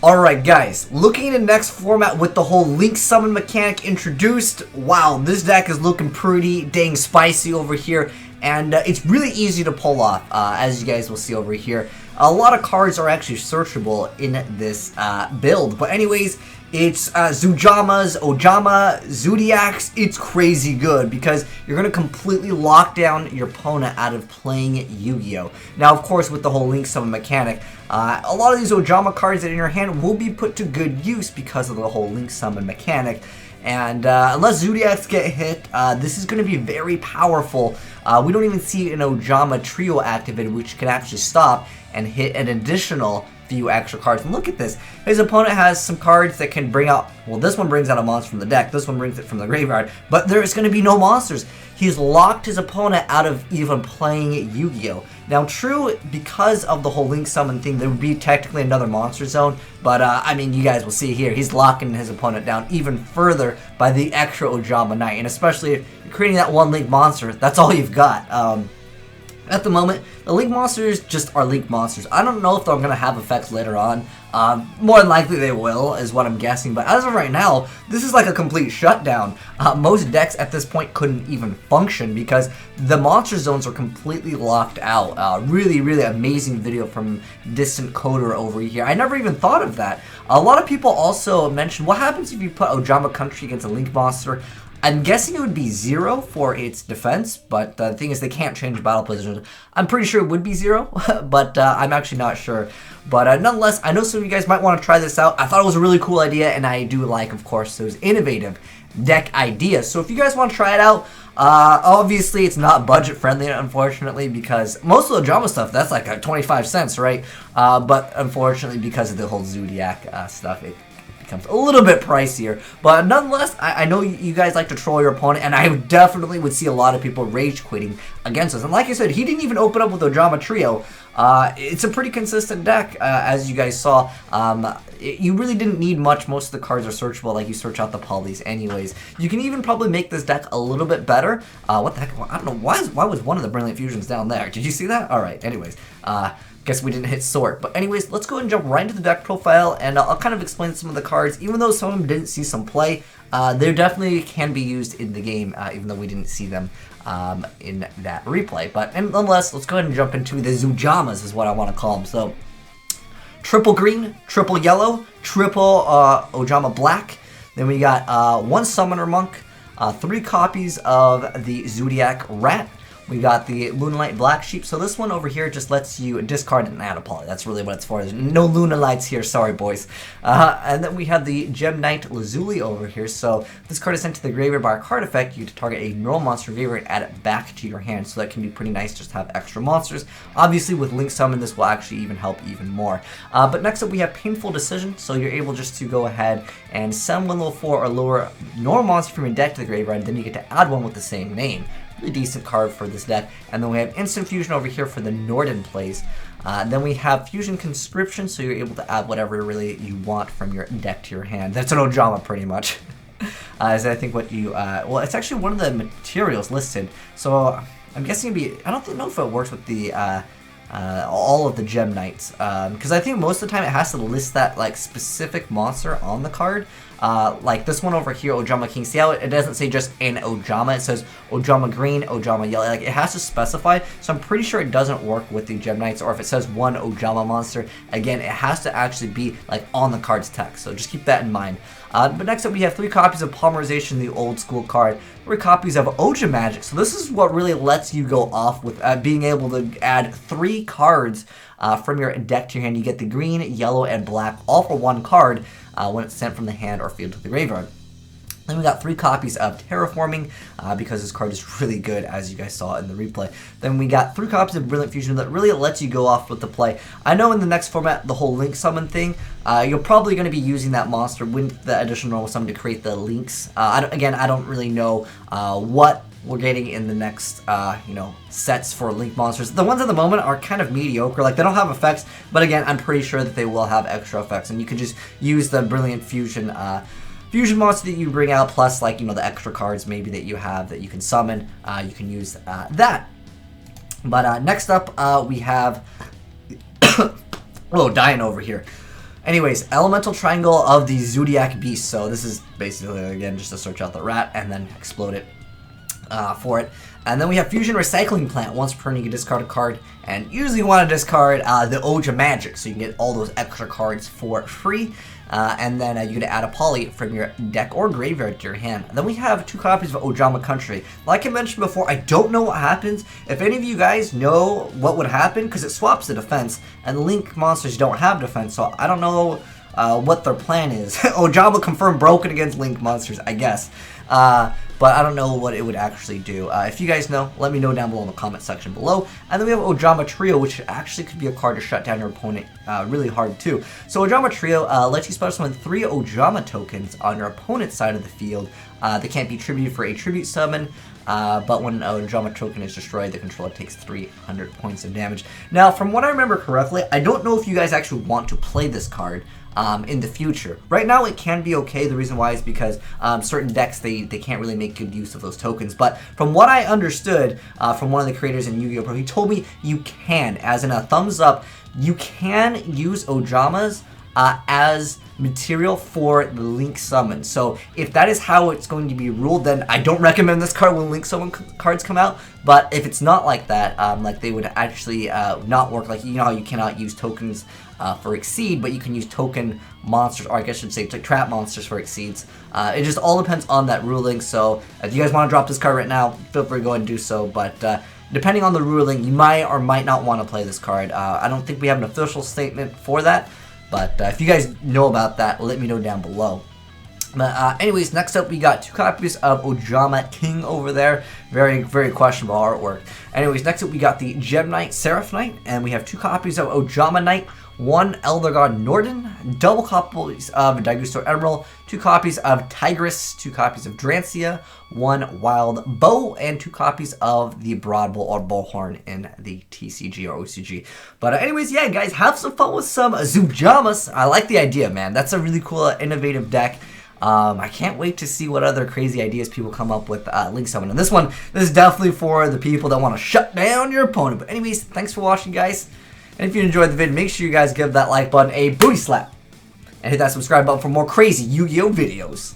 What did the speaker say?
Alright guys, looking at the next format with the whole link summon mechanic introduced, wow, this deck is looking pretty dang spicy over here, and it's really easy to pull off, as you guys will see over here. A lot of cards are actually searchable in this build, but anyways, it's Zoojamas, Ojama Zoodiacs. It's crazy good because you're going to completely lock down your opponent out of playing Yu-Gi-Oh! Now, of course, with the whole link summon mechanic, a lot of these Ojama cards that are in your hand will be put to good use because of the whole link summon mechanic. And unless Zoodiacs get hit, this is going to be very powerful. We don't even see an Ojama trio activated, which can actually stop and hit an additional few extra cards. And look at this. His opponent has some cards that can bring out, well, this one brings out a monster from the deck, this one brings it from the graveyard, but there's going to be no monsters. He's locked his opponent out of even playing Yu-Gi-Oh! Now, true, because of the whole link summon thing, there would be technically another monster zone, but I mean, you guys will see here, he's locking his opponent down even further by the extra Ojama Knight, and especially if you're creating that one link monster, that's all you've got. At the moment, the Link monsters just are Link monsters. I don't know if they're going to have effects later on. More than likely they will, is what I'm guessing. But as of right now, this is like a complete shutdown. Most decks at this point couldn't even function because the monster zones are completely locked out. Really, really amazing video from Distant Coder over here. I never even thought of that. A lot of people also mentioned, what happens if you put Ojama Country against a Link monster? I'm guessing it would be 0 for its defense, but the thing is they can't change battle positions. I'm pretty sure it would be 0, but I'm actually not sure. But nonetheless, I know some of you guys might want to try this out. I thought it was a really cool idea, and I do like, of course, those innovative deck ideas. So if you guys want to try it out, obviously it's not budget friendly, unfortunately, because most of the Ojama stuff, that's like 25 cents, right? But unfortunately, because of the whole Zoodiac stuff, it becomes a little bit pricier, but nonetheless, I know you guys like to troll your opponent, and I definitely would see a lot of people rage quitting against us. And like I said, he didn't even open up with Ojama Trio. It's a pretty consistent deck, as you guys saw. You really didn't need much. Most of the cards are searchable, like you search out the polys anyways. You can even probably make this deck a little bit better. What the heck? I don't know, why was one of the Brilliant Fusions down there? Did you see that? Alright, anyways. Guess we didn't hit sort. But anyways, let's go and jump right into the deck profile, and I'll kind of explain some of the cards. Even though some of them didn't see some play, they definitely can be used in the game, even though we didn't see them in that replay. But nonetheless, let's go ahead and jump into the Zoojamas, is what I want to call them. So, triple green, triple yellow, triple Ojama black. Then we got one Summoner Monk, 3 copies of the Zoodiac Rat. We got the Lunalight Black Sheep. So this one over here just lets you discard and add a poly. That's really what it's for. There's no Lunalights here. Sorry, boys. And then we have the Gem Knight Lazuli over here. So this card is sent to the graveyard by a card effect. You get to target a normal monster graveyard and add it back to your hand. So that can be pretty nice just to have extra monsters. Obviously, with Link Summon, this will actually even help even more. But next up, we have Painful Decision. So you're able just to go ahead and send one level 4 or lower normal monster from your deck to the graveyard. Then you get to add one with the same name. Really decent card for this deck. And then we have Instant Fusion over here for the Norden plays. Then we have Fusion Conscription, so you're able to add whatever really you want from your deck to your hand. That's an Ojama, pretty much. Is I think what you, well, it's actually one of the materials listed. So I'm guessing it'd be, I don't know if it works with the, all of the Gem Knights. Because I think most of the time it has to list that, like, specific monster on the card. Like this one over here, Ojama King. See how it doesn't say just an Ojama, it says Ojama Green, Ojama Yellow. Like, it has to specify, so I'm pretty sure it doesn't work with the Gem Knights, or if it says one Ojama monster, again, it has to actually be like on the card's text, so just keep that in mind. But next up we have 3 copies of Polymerization, the old school card, 3 copies of Oja Magic. So this is what really lets you go off with being able to add 3 cards from your deck to your hand. You get the green, yellow, and black, all for 1 card when it's sent from the hand or field to the graveyard. Then we got 3 copies of Terraforming, because this card is really good, as you guys saw in the replay. Then we got 3 copies of Brilliant Fusion that really lets you go off with the play. I know in the next format, the whole Link Summon thing, you're probably going to be using that monster with the additional normal summon to create the links. Again, I don't really know what we're getting in the next, you know, sets for Link monsters. The ones at the moment are kind of mediocre. Like, they don't have effects, but again, I'm pretty sure that they will have extra effects, and you can just use the Brilliant Fusion Fusion monster that you bring out, plus, like, you know, the extra cards maybe that you have that you can summon. You can use that. But next up, we have... oh, dying over here. Anyways, Elemental Triangle of the Zoodiac Beast. So this is basically, again, just to search out the rat and then explode it for it. And then we have Fusion Recycling Plant. Once per turn, you can discard a card. And usually you want to discard the Ojama Magic, so you can get all those extra cards for free. And then you can add a poly from your deck or graveyard to your hand. And then we have 2 copies of Ojama Country. Like I mentioned before, I don't know what happens. If any of you guys know what would happen, because it swaps the defense, and the Link monsters don't have defense, so I don't know what their plan is. Ojama confirmed broken against Link monsters, I guess. But I don't know what it would actually do. If you guys know, let me know down below in the comment section below. And then we have Ojama Trio, which actually could be a card to shut down your opponent really hard too. So Ojama Trio lets you special summon 3 Ojama tokens on your opponent's side of the field. They can't be tributed for a tribute summon. But when an Ojama token is destroyed, the controller takes 300 points of damage. Now, from what I remember correctly, I don't know if you guys actually want to play this card in the future. Right now, it can be okay. The reason why is because certain decks, they can't really make good use of those tokens. But from what I understood from one of the creators in Yu-Gi-Oh! Pro, he told me you can, as in a thumbs up, you can use Ojamas as material for the Link summon. So if that is how it's going to be ruled, then I don't recommend this card when Link summon cards come out. But if it's not like that, like they would actually not work, like you know how you cannot use tokens for Exceed, but you can use token monsters, or I guess I should say trap monsters for Exceeds. It just all depends on that ruling. So if you guys want to drop this card right now, feel free to go ahead and do so. But depending on the ruling, you might or might not want to play this card. I don't think we have an official statement for that. But if you guys know about that, let me know down below. But anyways, next up we got 2 copies of Ojama King over there. Very, very questionable artwork. Anyways, next up we got the Gem Knight, Seraph Knight, and we have 2 copies of Ojama Knight, 1 Elder God Norden, double copies of Daigusto Emerald, 2 copies of Tigress, 2 copies of Drancia, 1 Wild Bow, and 2 copies of the Broad Bow or Bullhorn in the TCG or OCG. But anyways, yeah, guys, have some fun with some Zoojamas. I like the idea, man. That's a really cool, innovative deck. I can't wait to see what other crazy ideas people come up with Link Summon. And this is definitely for the people that want to shut down your opponent. But anyways, thanks for watching, guys. And if you enjoyed the video, make sure you guys give that like button a booty slap. And hit that subscribe button for more crazy Yu-Gi-Oh videos.